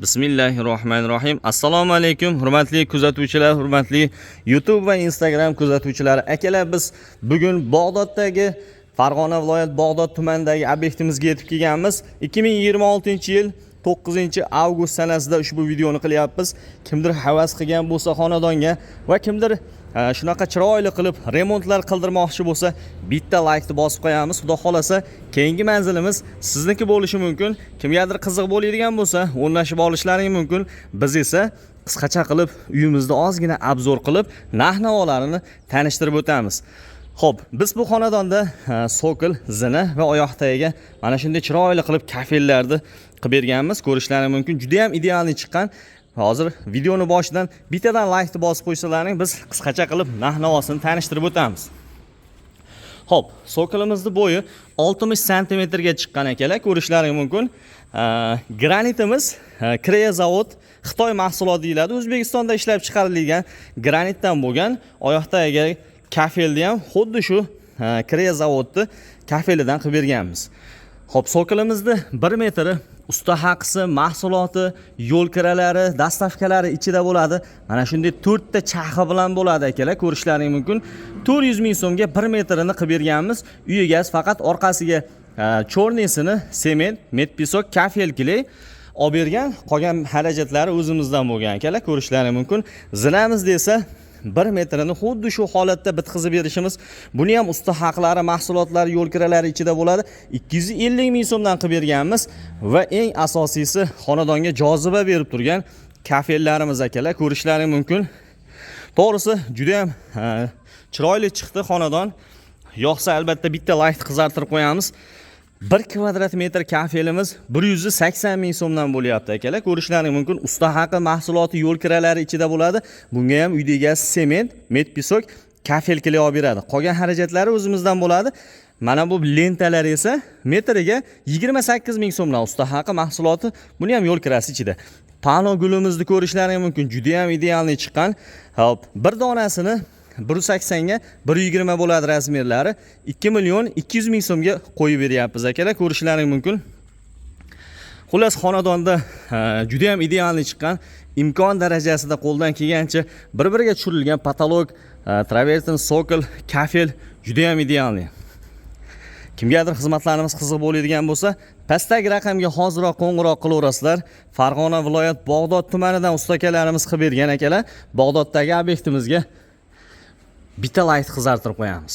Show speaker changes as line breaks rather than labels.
Bismillahirrohmanirrohim. Assalomu alaykum, hurmatli kuzatuvchilar, hurmatli YouTube va Instagram kuzatuvchilari. Akalar, biz bugun Bag'doddagi Farg'ona viloyat Bag'dod tumanidagi obyektimizga yetib kelganmiz. 2026-yil 9-avgust sanasida ushbu videoni qilyapmiz. Kimdir havas qilgan bo'lsa xonadonga va kimdir shunaqa chiroyli qilib remontlar qildirmoqchi bo'lsa, bitta laykni bosib qo'yamiz. Xudo xolasa, keyingi manzilimiz sizniki bo'lishi mumkin. Kimgadir qiziq bo'ladigan bo'lsa, o'rnashib olishlari mumkin. Biz esa qisqacha qilib uyimizni ozgina obzor qilib, narx-navolarini tanishtirib o'tamiz. Xo'p, biz bu xonadonda sokil, zina va oyoq tagiga mana shunday chiroyli qilib kafellarni qilib berganmiz. Ko'rishlari mumkin. Juda ham idealni chiqqan. Hozir videoni boshidan bittadan laykni bosib qo'ysalaring, biz qisqacha qilib narx-navosini tanishtirib o'tamiz. Xo'p, sokilimizning bo'yi 60 sm ga chiqqan akalar, ko'rishlaring mumkin. Granitimiz Kreya zavod Xitoy mahsuloti deyiladi. O'zbekistonda ishlab chiqarilgan granitdan bo'lgan. Oyoq tagiga kafelni ham xuddi shu Kreya zavodni kafelidan qilib berganmiz. Xo'p, sokilimizning 1 metri usta haqisi, mahsuloti, yo'l kiralari, dastavkalari ichida bo'ladi. Mana shunday 4 ta chaxi bilan bo'ladi akalar, ko'rishlaring mumkin. 400 ming so'mga 1 metrini qilib berganmiz. Uyiga faqat orqasiga chornisini sement, metpisok, kafelkili olib bergan. Qolgan xarajatlari o'zimizdan bo'lgan akalar, ko'rishlaring mumkin. Zinamiz desa 1 metrini xuddi shu holatda bitkizib berishimiz. Buni ham usta haqlari, mahsulotlari, yo'l kiralari ichida bo'ladi. 250 ming so'mdan qilib berganmiz va eng asosiysi xonadonga joziba berib turgan kafellarimiz akalar, ko'rishlari mumkin. To'g'risi juda ham chiroyli chiqdi xonadon. Yoqsa albatta bitta laykni qizartirib qo'yamiz. 1 kvadrat metr kafelimiz 180 ming so'mdan bo'lyapti akalar. Ko'rishlaring mumkin. Usta haqi, mahsuloti, yo'l kiralari ichida bo'ladi. Bunga ham uyda egasi sement, metpisok, kafelkili olib beradi. Qolgan xarajatlari o'zimizdan bo'ladi. Mana bu lentalar esa metriga 28 ming so'mdan usta haqi, mahsuloti, buni ham yo'l kirasi ichida. Pano gulimizni ko'rishlaring mumkin. Juda ham idealni chiqqan. Hop, bir donasini 180 ga 120 bo'ladi razmerlari. 2 million 200 ming so'mga qo'yib beryapmiz akalar, ko'rishlaring mumkin. Xullas, xonadonda juda ham idealni chiqqan, imkon darajasida qo'ldan kelgancha bir-biriga tushirilgan patolog, travertin, sokil, kafel juda ham idealni. Kimgadir xizmatlarimiz qiziq bo'ladigan bo'lsa, pastdagi raqamga hoziroq qo'ng'iroq qilaverasizlar. Farg'ona viloyat Bag'dod tumanidan ustakalarimiz qilib bergan akalar. Bag'doddagi obyektimizga bitta layk qizartirib qo'yamiz.